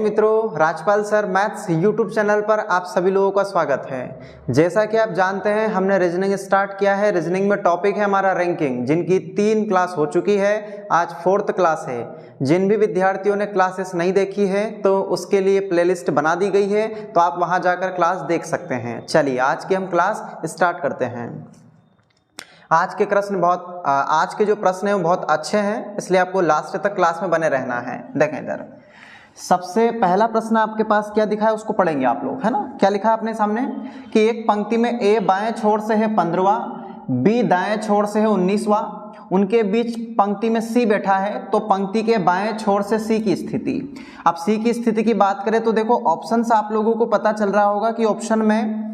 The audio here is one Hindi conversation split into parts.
मॉर्निंग मित्रों, Rajpal sir maths YouTube channel पर आप सभी लोगों का स्वागत है। जैसा कि आप जानते हैं हमने रीजनिंग स्टार्ट किया है। रीजनिंग में टॉपिक है हमारा रैंकिंग, जिनकी 3 क्लास हो चुकी है, आज 4th क्लास है। जिन भी विद्यार्थियों ने क्लासेस नहीं देखी है तो उसके लिए प्लेलिस्ट बना दी गई है, तो आप वहां जाकर क्लास देख सकते हैं। चलिए आज की हम क्लास स्टार्ट करते हैं। आज के जो प्रश्न है वो बहुत अच्छे हैं, इसलिए आपको लास्ट तक क्लास में बने रहना है। देखें इधर, सबसे पहला प्रश्न आपके पास क्या दिखा है उसको पढ़ेंगे आप लोग, है ना। क्या लिखा है अपने सामने कि एक पंक्ति में ए बाएं छोर से है 15वां, बी दाएं छोर से है 19वां, उनके बीच पंक्ति में सी बैठा है, तो पंक्ति के बाएं छोर से सी की स्थिति। अब सी की स्थिति की बात करें तो देखो ऑप्शन से आप लोगों को पता चल रहा होगा कि ऑप्शन में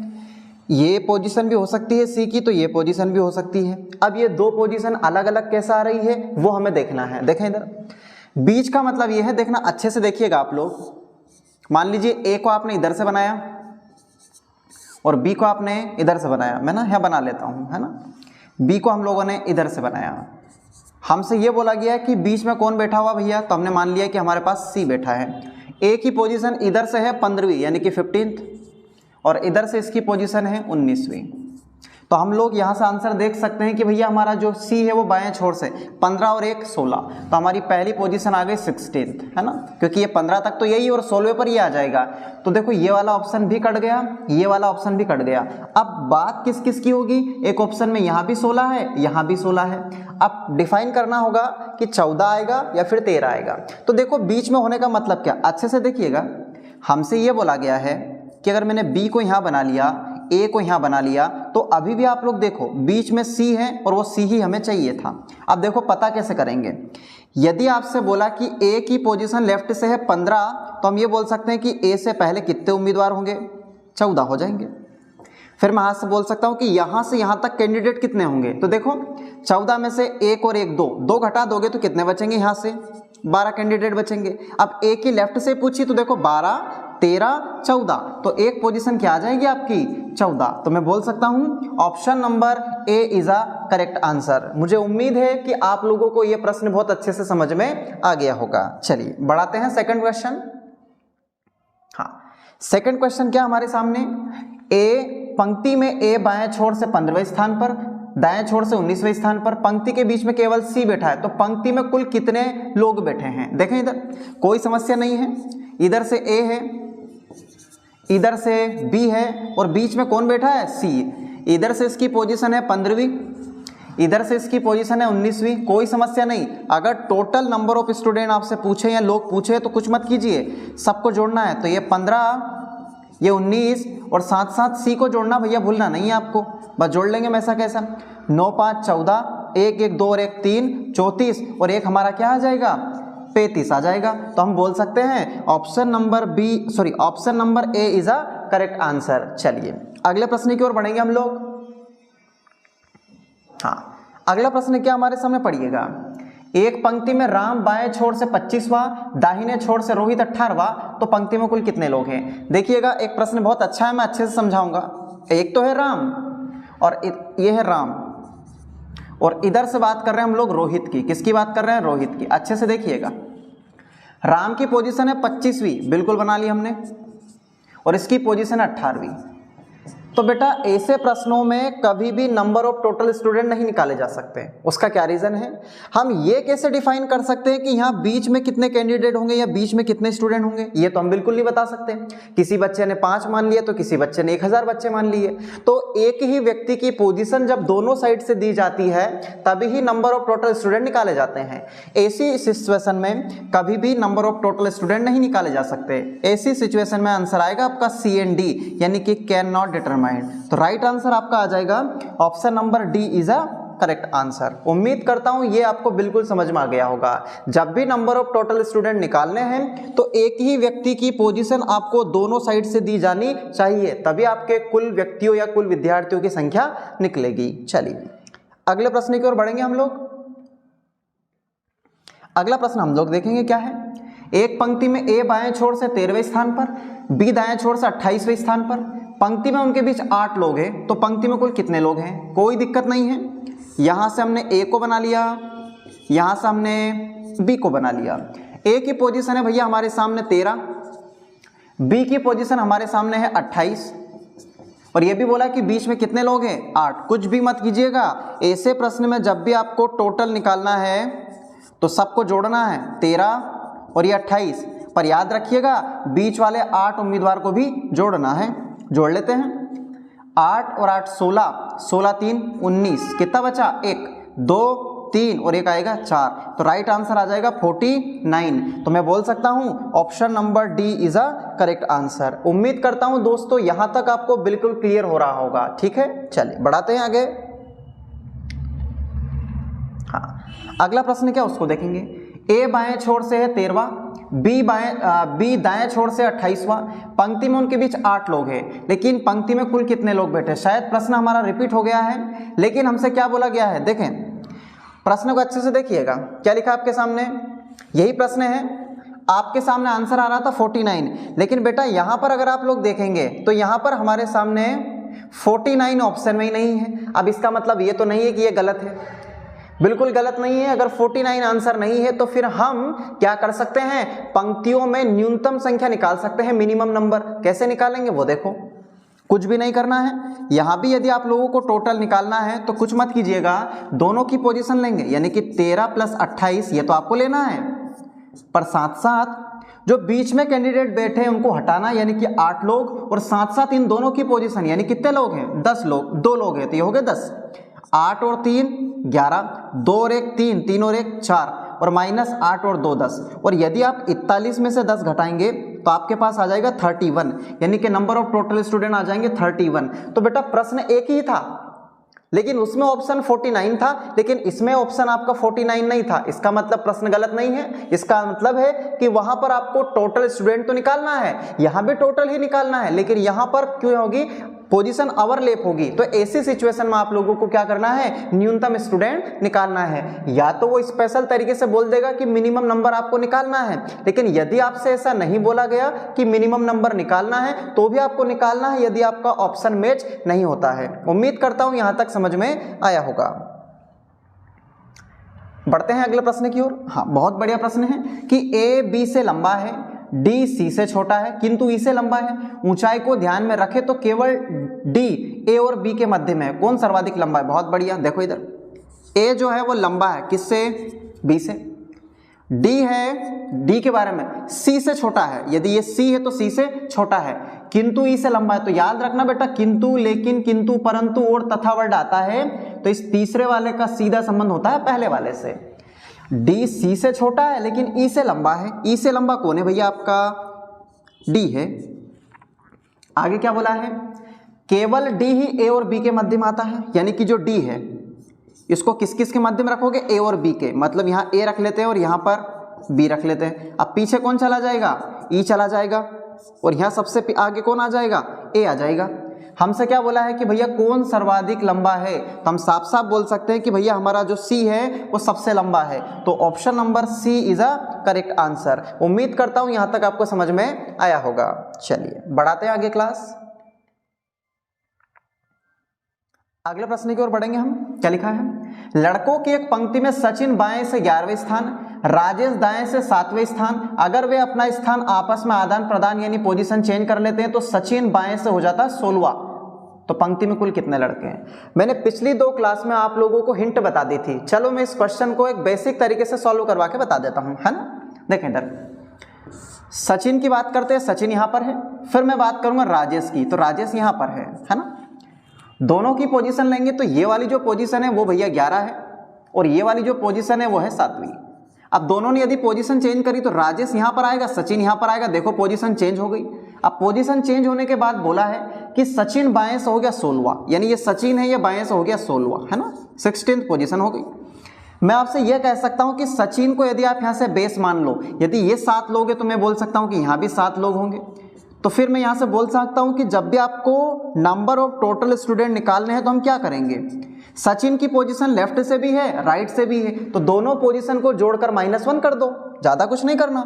ये पोजीशन भी हो सकती है सी की, तो ये पोजीशन भी हो सकती है। अब ये दो पोजीशन अलग अलग कैसे आ रही है वो हमें देखना है। देखें इधर, बीच का मतलब ये है, देखना अच्छे से देखिएगा आप लोग। मान लीजिए ए को आपने इधर से बनाया और बी को आपने इधर से बनाया, मैं ना यहाँ बना लेता हूँ, है ना। बी को हम लोगों ने इधर से बनाया। हमसे ये बोला गया है कि बीच में कौन बैठा हुआ भैया, तो हमने मान लिया कि हमारे पास सी बैठा है। ए की पोजीशन इधर से है 15वीं यानी कि 15th, और इधर से इसकी पोजीशन है 19वीं। तो हम लोग यहाँ से आंसर देख सकते हैं कि भैया हमारा जो सी है वो बाएं छोर से 15 और 1 16, तो हमारी पहली पोजीशन आ गई 16th, है ना, क्योंकि ये 15 तक तो यही और 16वें पर ये आ जाएगा। तो देखो ये वाला ऑप्शन भी कट गया, ये वाला ऑप्शन भी कट गया। अब बात किस किस की होगी, एक ऑप्शन में यहाँ भी 16 है, यहाँ भी 16 है। अब डिफाइन करना होगा कि 14 आएगा या फिर 13 आएगा। तो देखो बीच में होने का मतलब क्या, अच्छे से देखिएगा। हमसे ये बोला गया है कि अगर मैंने बी को यहाँ बना लिया, ए को यहाँ बना लिया, तो अभी भी आप लोग देखो बीच में सी है और वो सी ही हमें चाहिए था। अब देखो पता कैसे करेंगे। यदि आपसे बोला कि ए की पोजीशन लेफ्ट से है 15, तो हम ये बोल सकते हैं कि ए से पहले कितने उम्मीदवार होंगे, 14 हो जाएंगे। फिर मैं यहाँ से बोल सकता हूँ कि यहाँ से यहाँ तक कैंडिडेट कितने होंगे, तो देखो 14 में से 1 और 1 2 घटा दोगे तो कितने बचेंगे, यहाँ से 12 कैंडिडेट बचेंगे। अब ए की लेफ्ट से पूछी तो देखो 12 13 14, तो एक पोजीशन क्या आ जाएगी आपकी 14। तो मैं बोल सकता हूं option number A is a correct answer. मुझे उम्मीद है कि आप लोगों को यह प्रश्न बहुत अच्छे से समझ में आ गया होगा। चलिए बढ़ाते हैं सेकंड क्वेश्चन। हाँ, सेकंड क्वेश्चन क्या हमारे सामने, ए पंक्ति में ए बाएं छोर से 15वें स्थान पर, दाएं छोर से 19वें स्थान पर, पंक्ति के बीच में केवल सी बैठा है, तो पंक्ति में कुल कितने लोग बैठे हैं। देखें इधर कोई समस्या नहीं है, इधर से ए है, इधर से बी है और बीच में कौन बैठा है, सी। इधर से इसकी पोजीशन है 15वीं, इधर से इसकी पोजीशन है 19वीं, कोई समस्या नहीं। अगर टोटल नंबर ऑफ स्टूडेंट आपसे पूछे या लोग पूछे तो कुछ मत कीजिए, सबको जोड़ना है। तो ये 15, ये 19 और साथ साथ सी को जोड़ना भैया भूलना नहीं है आपको, बस जोड़ लेंगे। मैं ऐसा कैसा 9 5 14, 1 1 2 और 1 3 34, और एक हमारा क्या आ जाएगा 35 आ जाएगा। तो हम बोल सकते हैं option number A is a correct answer. चलिए अगले प्रश्न की ओर बढ़ेंगे हम लोग। हाँ, अगला प्रश्न क्या हमारे सामने पढ़िएगा। एक पंक्ति में राम बाएं छोर से 25वां, दाहिने छोर से रोहित 18वां, तो पंक्ति में कुल कितने लोग हैं। देखिएगा एक प्रश्न बहुत अच्छा है, मैं अच्छे से समझाऊंगा। एक तो है राम और ये है राम, और इधर से बात कर रहे हैं हम लोग रोहित की। किसकी बात कर रहे हैं, रोहित की। अच्छे से देखिएगा, राम की पोजीशन है 25वीं, बिल्कुल बना ली हमने, और इसकी पोजीशन है 18वीं। तो बेटा ऐसे प्रश्नों में कभी भी नंबर ऑफ टोटल स्टूडेंट नहीं निकाले जा सकते। उसका क्या रीजन है, हम ये कैसे डिफाइन कर सकते हैं कि यहाँ बीच में कितने कैंडिडेट होंगे या बीच में कितने स्टूडेंट होंगे, ये तो हम बिल्कुल नहीं बता सकते। किसी बच्चे ने 5 मान लिए तो किसी बच्चे ने 1000 बच्चे मान लिए। तो एक ही व्यक्ति की पोजीशन जब दोनों साइड से दी जाती है तभी ही नंबर ऑफ टोटल स्टूडेंट निकाले जाते हैं। ऐसी सिचुएशन में कभी भी नंबर ऑफ टोटल स्टूडेंट नहीं निकाले जा सकते। ऐसी सिचुएशन में आंसर आएगा आपका सी एंड डी, यानी कि कैन नॉट डिटरमाइन। तो राइट आंसर आपका आ जाएगा option number D is a correct answer. उम्मीद करता हूं ये आपको बिल्कुल समझ में आ गया होगा। जब भी नंबर ऑफ टोटल स्टूडेंट निकालने हैं तो एक ही व्यक्ति की पोजीशन आपको दोनों साइड से दी जानी चाहिए, तभी आपके कुल व्यक्तियों या कुल विद्यार्थियों की संख्या निकलेगी। चलिए अगले प्रश्न की ओर बढ़ेंगे हम लोग। अगला प्रश्न हम लोग देखेंगे क्या है। एक पंक्ति में ए बाएं छोर से 13वें स्थान पर, बी दाएं छोर से 28वें स्थान पर, पंक्ति में उनके बीच 8 लोग हैं, तो पंक्ति में कुल कितने लोग हैं। कोई दिक्कत नहीं है, यहां से हमने ए को बना लिया, यहां से हमने बी को बना लिया। ए की पोजीशन है भैया हमारे सामने 13, बी की पोजीशन हमारे सामने है 28 और ये भी बोला कि बीच में कितने लोग हैं 8। कुछ भी मत कीजिएगा, ऐसे प्रश्न में जब भी आपको टोटल निकालना है तो सबको जोड़ना है 13 और ये 28, पर याद रखिएगा बीच वाले 8 उम्मीदवार को भी जोड़ना है। जोड़ लेते हैं 8 और 8 16, 16 3 19, कितना बचा 1 2 3 और एक आएगा 4, तो राइट आंसर आ जाएगा 49। तो मैं बोल सकता हूं option number D is a correct answer. उम्मीद करता हूं दोस्तों यहां तक आपको बिल्कुल क्लियर हो रहा होगा। ठीक है, चलिए बढ़ाते हैं आगे। हाँ, अगला प्रश्न क्या उसको देखेंगे। ए बाएं छोर से है 13वां, बी दाएं छोर से 28वां। पंक्ति में उनके बीच 8 लोग हैं, लेकिन पंक्ति में कुल कितने लोग बैठे। शायद प्रश्न हमारा रिपीट हो गया है, लेकिन हमसे क्या बोला गया है, देखें प्रश्न को अच्छे से देखिएगा। क्या लिखा आपके सामने, यही प्रश्न है, आपके सामने आंसर आ रहा था 49, लेकिन बेटा यहां पर अगर आप लोग देखेंगे तो यहां पर हमारे सामने 49 ऑप्शन में ही नहीं है। अब इसका मतलब ये तो नहीं है कि ये गलत है, बिल्कुल गलत नहीं है। अगर 49 आंसर नहीं है तो फिर हम क्या कर सकते हैं, पंक्तियों में न्यूनतम संख्या निकाल सकते हैं, मिनिमम नंबर। कैसे निकालेंगे वो देखो, कुछ भी नहीं करना है। यहां भी यदि आप लोगों को टोटल निकालना है तो कुछ मत कीजिएगा, दोनों की पोजीशन लेंगे, यानी कि 13 + 28 ये तो आपको लेना है, पर साथ साथ जो बीच में कैंडिडेट बैठे हैं उनको हटाना, यानी कि 8 लोग, और साथ साथ इन दोनों की पोजीशन, यानी कितने लोग हैं 10 लोग, 2 लोग हैं तो ये हो गए 10, 8 और 3 11, 2 और 1 3, 3 और 1 4, और -8 और 2 10, और यदि आप 41 में से 10 घटाएंगे तो आपके पास आ जाएगा 31, यानी कि नंबर ऑफ टोटल स्टूडेंट आ जाएंगे 31। तो बेटा प्रश्न एक ही था, लेकिन उसमें ऑप्शन 49 था, लेकिन इसमें ऑप्शन आपका 49 नहीं था। इसका मतलब प्रश्न गलत नहीं है, इसका मतलब है कि वहां पर आपको टोटल स्टूडेंट तो निकालना है, यहां भी टोटल ही निकालना है, लेकिन यहां पर क्यों होगी, पोजीशन ओवरलैप होगी। तो ऐसी सिचुएशन में आप लोगों को क्या करना है, न्यूनतम स्टूडेंट निकालना है। या तो वो स्पेशल तरीके से बोल देगा कि मिनिमम नंबर आपको निकालना है, लेकिन यदि आपसे ऐसा नहीं बोला गया कि मिनिमम नंबर निकालना है तो भी आपको निकालना है, यदि आपका ऑप्शन मैच नहीं होता है। उम्मीद करता हूं यहां तक समझ में आया होगा। बढ़ते हैं अगले प्रश्न की ओर। हाँ, बहुत बढ़िया प्रश्न है कि ए बी से लंबा है, डी सी से छोटा है किंतु ई से लंबा है। ऊंचाई को ध्यान में रखें तो केवल डी ए और बी के मध्य में है, कौन सर्वाधिक लंबा है। बहुत बढ़िया, देखो इधर ए जो है वो लंबा है किससे, बी से। डी है, डी के बारे में सी से छोटा है, यदि ये सी है तो सी से छोटा है, किंतु ई से लंबा है। तो याद रखना बेटा, किंतु, लेकिन, किंतु, परंतु और तथा वर्ड आता है तो इस तीसरे वाले का सीधा संबंध होता है पहले वाले से। डी सी से छोटा है लेकिन ई से लंबा है। ई से लंबा कौन है भैया, आपका डी है। आगे क्या बोला है, केवल डी ही ए और बी के मध्य में आता है, यानी कि जो डी है इसको किस किस के मध्य में रखोगे, ए और बी के। मतलब यहां ए रख लेते हैं और यहां पर बी रख लेते हैं। अब पीछे कौन चला जाएगा, ई चला जाएगा, और यहां सबसे आगे कौन आ जाएगा, ए आ जाएगा। हमसे क्या बोला है कि भैया कौन सर्वाधिक लंबा है, तो हम साफ साफ बोल सकते हैं कि भैया हमारा जो सी है वो सबसे लंबा है। तो option number C is a correct answer. उम्मीद करता हूं यहां तक आपको समझ में आया होगा। चलिए बढ़ाते हैं आगे क्लास। अगले प्रश्न की ओर बढ़ेंगे हम। क्या लिखा है, लड़कों की एक पंक्ति में सचिन बाएं से 11वें स्थान, राजेश दाएं से 7वें स्थान। अगर वे अपना स्थान आपस में आदान प्रदान यानी पोजीशन चेंज कर लेते हैं तो सचिन बाएं से हो जाता है 16वां। तो पंक्ति में कुल कितने लड़के हैं। मैंने पिछली 2 क्लास में आप लोगों को हिंट बता दी थी, चलो मैं इस क्वेश्चन को एक बेसिक तरीके से सॉल्व करवा के बता देता हूं, है ना। देखें इधर सचिन की बात करते हैं, सचिन यहां पर है, फिर मैं बात करूंगा राजेश की, तो राजेश यहां पर है ना। दोनों की पोजीशन लेंगे तो ये वाली जो पोजीशन है वो भैया 11 है और ये वाली जो पोजीशन है वो है 7वीं। अब दोनों ने यदि पोजीशन चेंज करी तो राजेश यहां पर आएगा, सचिन यहां पर आएगा। देखो पोजीशन चेंज हो गई। अब पोजीशन चेंज होने के बाद बोला है कि सचिन बाएं से हो गया 16वां, यानी ये सचिन है, ये बाएं से हो गया 16वां, है ना, 16th पोजीशन हो गई। मैं आपसे यह कह सकता हूं कि सचिन को यदि आप यहां से बेस मान लो, यदि ये 7 लोग हैं तो मैं बोल सकता हूं कि यहां भी 7 लोग होंगे। तो फिर मैं यहां से बोल सकता हूं कि जब भी आपको नंबर ऑफ टोटल स्टूडेंट निकालने हैं तो हम क्या करेंगे, सचिन की पोजीशन लेफ्ट से भी है राइट से भी है, तो दोनों पोजीशन को जोड़कर -1 कर दो, ज्यादा कुछ नहीं करना।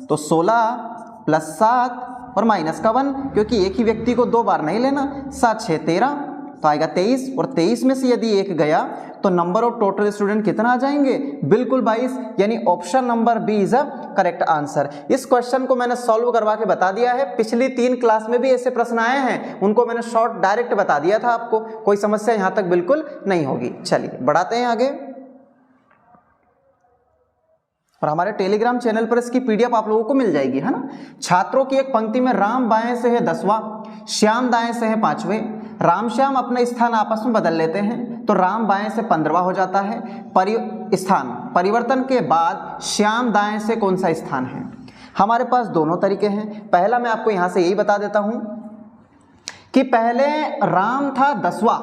तो 16 + 7 और -1, क्योंकि एक ही व्यक्ति को 2 बार नहीं लेना। 7 6 13, तो आएगा 23, और 23 में से यदि 1 गया तो नंबर ऑफ टोटल स्टूडेंट कितना आ जाएंगे, बिल्कुल 22, यानी option number B is a correct answer. इस क्वेश्चन को मैंने सॉल्व करवा के बता दिया है, पिछली 3 क्लास में भी ऐसे प्रश्न आए हैं, उनको मैंने शॉर्ट डायरेक्ट बता दिया था आपको, कोई समस्या यहां तक बिल्कुल नहीं होगी। चलिए बढ़ाते हैं आगे। और हमारे टेलीग्राम चैनल पर इसकी पीडीएफ आप लोगों को मिल जाएगी, है ना। छात्रों की एक पंक्ति में राम बाएं से है 10वां, श्याम दाएं से है 5वें। राम श्याम अपना स्थान आपस में बदल लेते हैं तो राम बाएं से 15वां हो जाता है। स्थान परिवर्तन के बाद श्याम दाएं से कौन सा स्थान है? हमारे पास दोनों तरीके हैं। पहला मैं आपको यहां से यही बता देता हूं कि पहले राम था 10वां,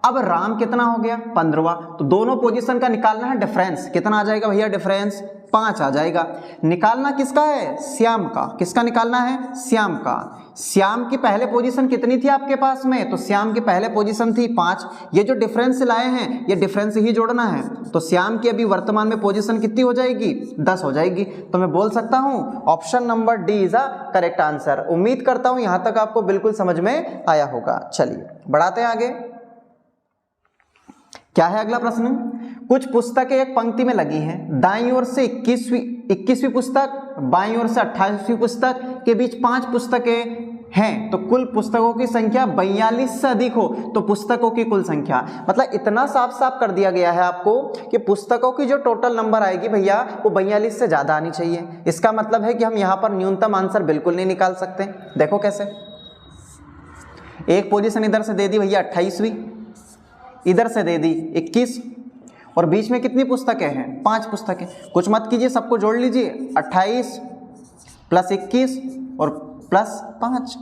अब राम कितना हो गया? 15वां। तो दोनों पोजीशन का निकालना है डिफरेंस। कितना आ जाएगा भैया डिफरेंस? 5 आ जाएगा। निकालना किसका है? श्याम का। किसका निकालना है? श्याम का। श्याम की पहले पोजीशन कितनी थी आपके पास में? तो श्याम की पहले पोजीशन थी 5। ये जो डिफरेंस लाए हैं ये डिफरेंस ही जोड़ना है। तो श्याम की अभी वर्तमान में पोजीशन कितनी हो जाएगी? 10 हो जाएगी। तो मैं बोल सकता हूं option number D is a correct answer. उम्मीद करता हूं यहां तक आपको बिल्कुल समझ में आया होगा। चलिए बढ़ाते हैं आगे। क्या है अगला प्रश्न? कुछ पुस्तकें एक पंक्ति में लगी हैं, दाईं ओर से 21वीं पुस्तक, बाईं ओर से 28वीं पुस्तक के बीच 5 पुस्तकें हैं, तो कुल पुस्तकों की संख्या 42 से अधिक हो तो पुस्तकों की कुल संख्या। मतलब इतना साफ साफ कर दिया गया है आपको कि पुस्तकों की जो टोटल नंबर आएगी भैया वो 42 से ज्यादा आनी चाहिए। इसका मतलब है कि हम यहां पर न्यूनतम आंसर बिल्कुल नहीं निकाल सकते। देखो कैसे, एक पोजीशन इधर से दे दी भैया 28वीं, इधर से दे दी 21, और बीच में कितनी पुस्तकें हैं? 5 पुस्तकें। कुछ मत कीजिए, सबको जोड़ लीजिए, 28 प्लस 21 और प्लस 5।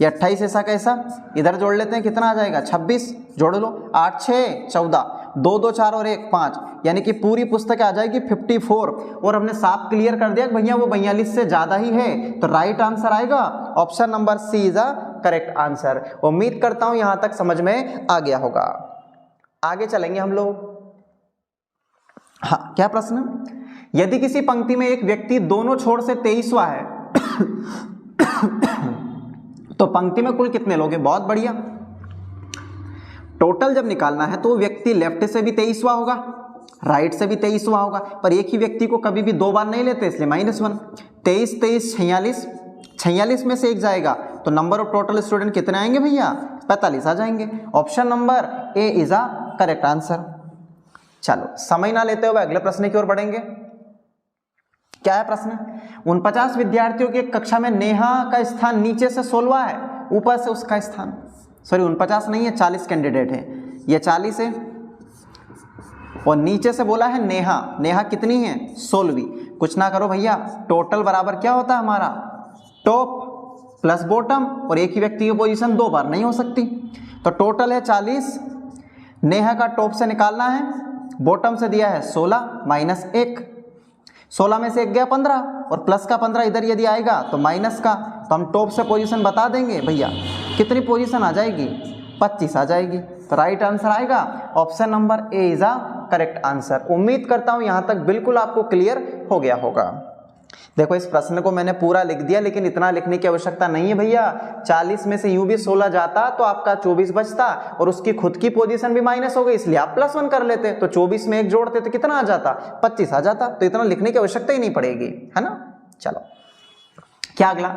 ये 28 ऐसा कैसा, इधर जोड़ लेते हैं, कितना आ जाएगा? 26। जोड़ लो, 8 6 14, 2 2 4 और 1 5, यानी कि पूरी पुस्तक आ जाएगी 54। और हमने साफ क्लियर कर दिया कि भैया वो 42 से ज्यादा ही है, तो राइट आंसर आएगा option number C is a correct answer. उम्मीद करता हूं यहां तक समझ में आ गया होगा। आगे चलेंगे हम लोग। हाँ, क्या प्रश्न? यदि किसी पंक्ति में एक व्यक्ति दोनों छोर से 23वां है तो पंक्ति में कुल कितने लोग हैं? बहुत बढ़िया। टोटल जब निकालना है तो व्यक्ति लेफ्ट से भी 23वां होगा, राइट से भी 23वां होगा, पर एक ही व्यक्ति को कभी भी 2 बार नहीं लेते, इसलिए -1। 23 23 46, 46 में से एक जाएगा तो नंबर ऑफ टोटल स्टूडेंट कितने आएंगे भैया? 45 आ जाएंगे। Option number A is a correct answer. चलो समय ना लेते हुए अगले प्रश्न की ओर बढ़ेंगे। क्या है प्रश्न? 49 विद्यार्थियों की एक कक्षा में नेहा का स्थान नीचे से 16वां है, ऊपर से उसका स्थान, सॉरी 49 नहीं है, 40 कैंडिडेट है, ये 40 है और नीचे से बोला है नेहा। नेहा कितनी है? 16वीं। कुछ ना करो भैया, टोटल बराबर क्या होता है हमारा? टॉप प्लस बॉटम, और एक ही व्यक्ति की पोजीशन 2 बार नहीं हो सकती। तो टोटल है 40, नेहा का टॉप से निकालना है, बॉटम से दिया है 16 माइनस 1, 16 में से 1 गया 15 और प्लस का 15 इधर यदि आएगा तो माइनस का, तो हम टॉप से पोजीशन बता देंगे भैया, कितनी पोजीशन आ जाएगी? 25 आ जाएगी। तो राइट आंसर आएगा option number A is a correct answer. उम्मीद करता हूं यहां तक बिल्कुल आपको क्लियर हो गया होगा। देखो इस प्रश्न को मैंने पूरा लिख दिया, लेकिन इतना लिखने की आवश्यकता नहीं है भैया। 40 में से यूं भी 16 जाता तो आपका 24 बचता और उसकी खुद की पोजीशन भी माइनस हो गई, इसलिए आप +1 कर लेते, तो 24 में 1 जोड़ते तो कितना आ जाता? 25 आ जाता। तो इतना लिखने की आवश्यकता ही नहीं पड़ेगी, है ना। चलो क्या अगला?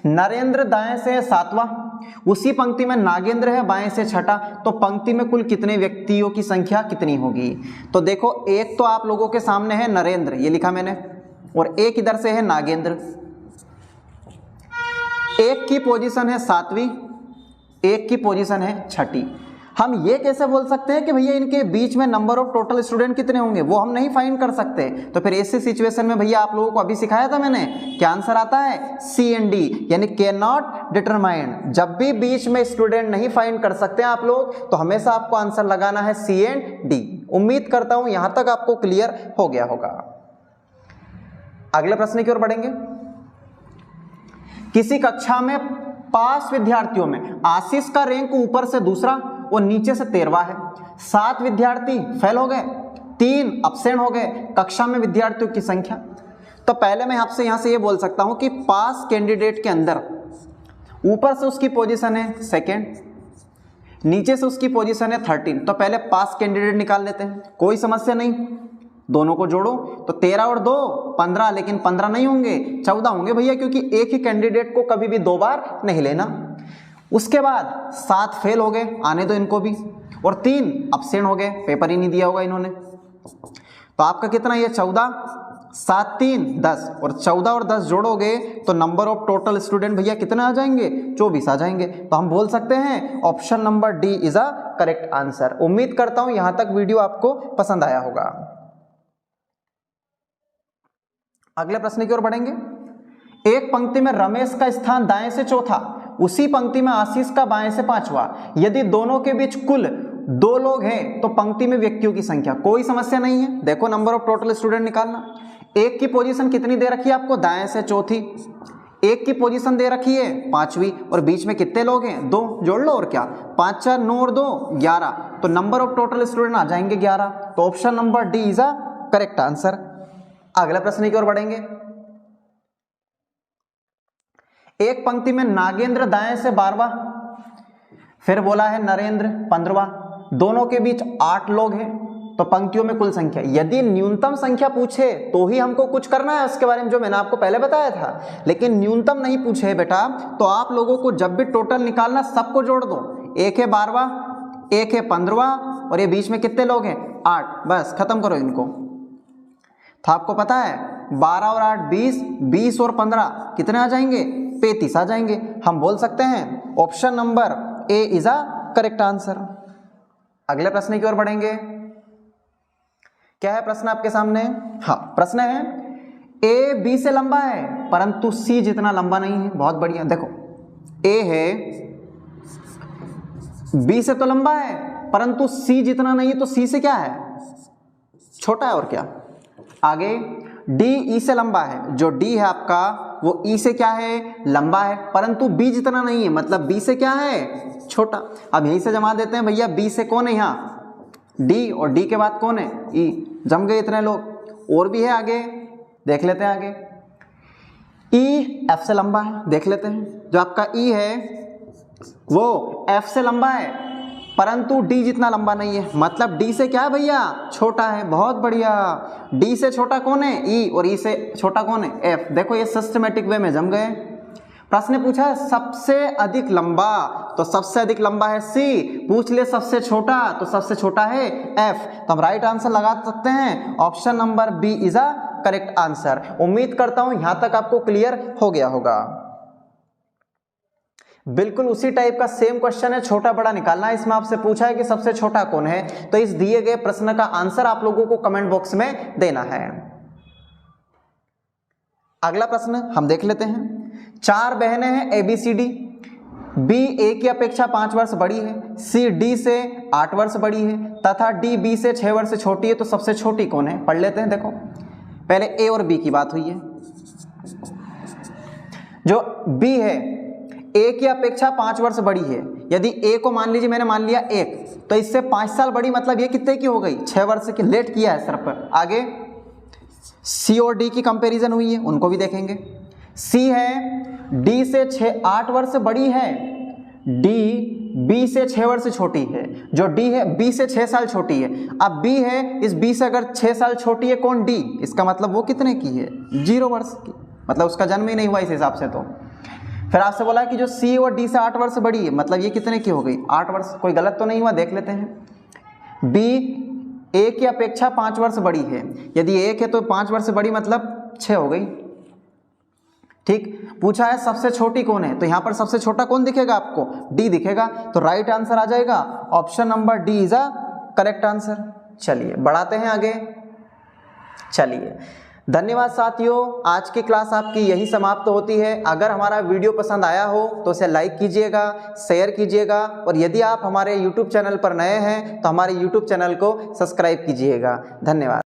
नरेंद्र दाएं से 7वां, उसी पंक्ति में नागेंद्र है बाएं से 6ठा, तो पंक्ति में कुल कितने व्यक्तियों की संख्या कितनी होगी? तो देखो एक तो आप लोगों के सामने है नरेंद्र, ये लिखा मैंने, और एक इधर से है नागेंद्र। एक की पोजीशन है 7वीं, एक की पोजीशन है 6ठी। हम ये कैसे बोल सकते हैं कि भैया इनके बीच में नंबर ऑफ टोटल स्टूडेंट कितने होंगे? वो हम नहीं फाइंड कर सकते। तो फिर ऐसी सिचुएशन में भैया आप लोगों को अभी सिखाया था मैंने, क्या आंसर आता है? सी एंड डी, यानी कैन नॉट डिटरमाइन। जब भी बीच में स्टूडेंट नहीं फाइंड कर सकते आप लोग तो हमेशा आपको आंसर लगाना है सी एंड डी। उम्मीद करता हूं यहां तक आपको क्लियर हो गया होगा। अगले प्रश्न की ओर बढ़ेंगे। किसी कक्षा में पास विद्यार्थियों में आशीष का रैंक ऊपर से दूसरा और नीचे से 13वां है। 7 विद्यार्थी फेल हो गए, 3 अब्सेंट हो गए। कक्षा में विद्यार्थियों की संख्या, तो पहले मैं आपसे यहां से ये बोल सकता हूं कि पास कैंडिडेट के अंदर ऊपर से उसकी पोजीशन है 2nd, नीचे से उसकी पोजीशन है 13। तो पहले पास कैंडिडेट निकाल लेते हैं, कोई समस्या नहीं। दोनों को जोड़ो तो 13 और 2 15, लेकिन 15 नहीं होंगे, 14 होंगे भैया, क्योंकि एक ही कैंडिडेट को कभी भी 2 बार नहीं लेना। उसके बाद 7 फेल हो गए, आने दो इनको भी, और 3 अब्सेंट हो गए, पेपर ही नहीं दिया होगा इन्होंने। तो आपका कितना ये 14, 7 3 10, और 14 और 10 जोड़ोगे तो नंबर ऑफ टोटल स्टूडेंट भैया कितने आ जाएंगे, 24 आ जाएंगे। तो हम बोल सकते हैं option number D is a correct answer. उम्मीद करता हूं यहां तक वीडियो आपको पसंद आया होगा। अगले प्रश्न की ओर बढ़ेंगे। एक पंक्ति में रमेश का स्थान दाएं से चौथा, उसी पंक्ति में आशीष का बाएं से पांचवा। यदि दोनों के बीच कुल 2 लोग हैं तो पंक्ति में व्यक्तियों की संख्या। कोई समस्या नहीं है। देखो नंबर ऑफ टोटल स्टूडेंट निकालना। एक की पोजीशन कितनी दे रखी है आपको, दाएं से चौथी। एक की पोजीशन दे रखी है 5वीं, और बीच में कितने लोग हैं, 2, जोड़ लो और क्या, 5 4 9 और 2 11। तो नंबर ऑफ टोटल स्टूडेंट आ जाएंगे 11। तो option number D is a correct answer. अगले प्रश्न की ओर बढ़ेंगे। एक पंक्ति में नागेंद्र दाएं से 12वां, फिर बोला है नरेंद्र 15वां, दोनों के बीच 8 लोग हैं तो पंक्तियों में कुल संख्या। यदि न्यूनतम संख्या पूछे तो ही हमको कुछ करना है उसके बारे में, जो मैंने आपको पहले बताया था। लेकिन न्यूनतम नहीं पूछे बेटा, तो आप लोगों को जब भी टोटल निकालना सबको जोड़ दो। एक है 12वां, एक है 15वां, और ये बीच में कितने लोग हैं, 8। बस खत्म करो इनको। तो आपको पता है 12 और 8 20, 20 और 15 कितने आ जाएंगे, 35 आ जाएंगे। हम बोल सकते हैं option number A is a correct answer. अगले प्रश्न की ओर बढ़ेंगे। क्या है प्रश्न आपके सामने, हाँ प्रश्न है ए बी से लंबा है परंतु सी जितना लंबा नहीं है। बहुत बढ़िया, देखो ए है, बी से तो लंबा है परंतु सी जितना नहीं है, तो सी से क्या है, छोटा है और क्या। आगे डी ई से लंबा है, जो डी है आपका वो ई से क्या है, लंबा है, परंतु बी जितना नहीं है, मतलब बी से क्या है, छोटा। अब यहीं से जमा देते हैं भैया, बी से कौन है यहाँ, डी, और डी के बाद कौन है, ई। जम गए इतने लोग। और भी है आगे, देख लेते हैं आगे। ई एफ से लंबा है, देख लेते हैं। जो आपका ई है वो एफ से लंबा है परंतु डी जितना लंबा नहीं है, मतलब डी से क्या है भैया, छोटा है। बहुत बढ़िया, डी से छोटा कौन है, ई, और ई से छोटा कौन है, एफ। देखो ये सिस्टमेटिक वे में जम गए। प्रश्न पूछा है सबसे अधिक लंबा, तो सबसे अधिक लंबा है सी। पूछ ले सबसे छोटा, तो सबसे छोटा है एफ। तो हम राइट आंसर लगा सकते हैं, option number B is a correct answer. उम्मीद करता हूं यहां तक आपको क्लियर हो गया होगा। बिल्कुल उसी टाइप का सेम क्वेश्चन है, छोटा बड़ा निकालना है। इसमें आपसे पूछा है कि सबसे छोटा कौन है, तो इस दिए गए प्रश्न का आंसर आप लोगों को कमेंट बॉक्स में देना है। अगला प्रश्न हम देख लेते हैं। 4 बहनें हैं ABCD, B A की अपेक्षा 5 वर्ष बड़ी है, C D से 8 वर्ष बड़ी है तथा D B से 6 वर्ष छोटी है, तो सबसे छोटी कौन है, पढ़ लेते हैं। देखो पहले A और B की बात हुई है। जो B है A की अपेक्षा 5 वर्ष बड़ी है। यदि A को मान लीजिए मैंने मान लिया 1, तो इससे 5 साल बड़ी, मतलब ये कितने की हो गई, 6 वर्ष की। लेट किया है सर पर। आगे C और D की कंपैरिजन हुई है, उनको भी देखेंगे। C है D से 8 वर्ष बड़ी है, D B से 6 वर्ष छोटी है। जो D है B से 6 साल छोटी है। अब B है, इस B से अगर 6 साल छोटी है कौन, D, इसका मतलब वो कितने की है, 0 वर्ष की, मतलब उसका जन्म ही नहीं हुआ इस हिसाब से। तो फिर आपसे बोला कि जो C और D से 8 वर्ष बड़ी है, मतलब ये कितने की हो गई, 8 वर्ष। कोई गलत तो नहीं हुआ, देख लेते हैं। B A की अपेक्षा 5 वर्ष बड़ी है। यदि 1 है तो 5 वर्ष बड़ी मतलब 6 हो गई। ठीक, पूछा है सबसे छोटी कौन है, तो यहां पर सबसे छोटा कौन दिखेगा आपको, D दिखेगा। तो राइट आंसर आ जाएगा option number D is a correct answer. चलिए बढ़ाते हैं आगे। चलिए धन्यवाद साथियों, आज की क्लास आपकी यही समाप्त होती है। अगर हमारा वीडियो पसंद आया हो तो इसे लाइक कीजिएगा, शेयर कीजिएगा, और यदि आप हमारे YouTube चैनल पर नए हैं तो हमारे YouTube चैनल को सब्सक्राइब कीजिएगा। धन्यवाद।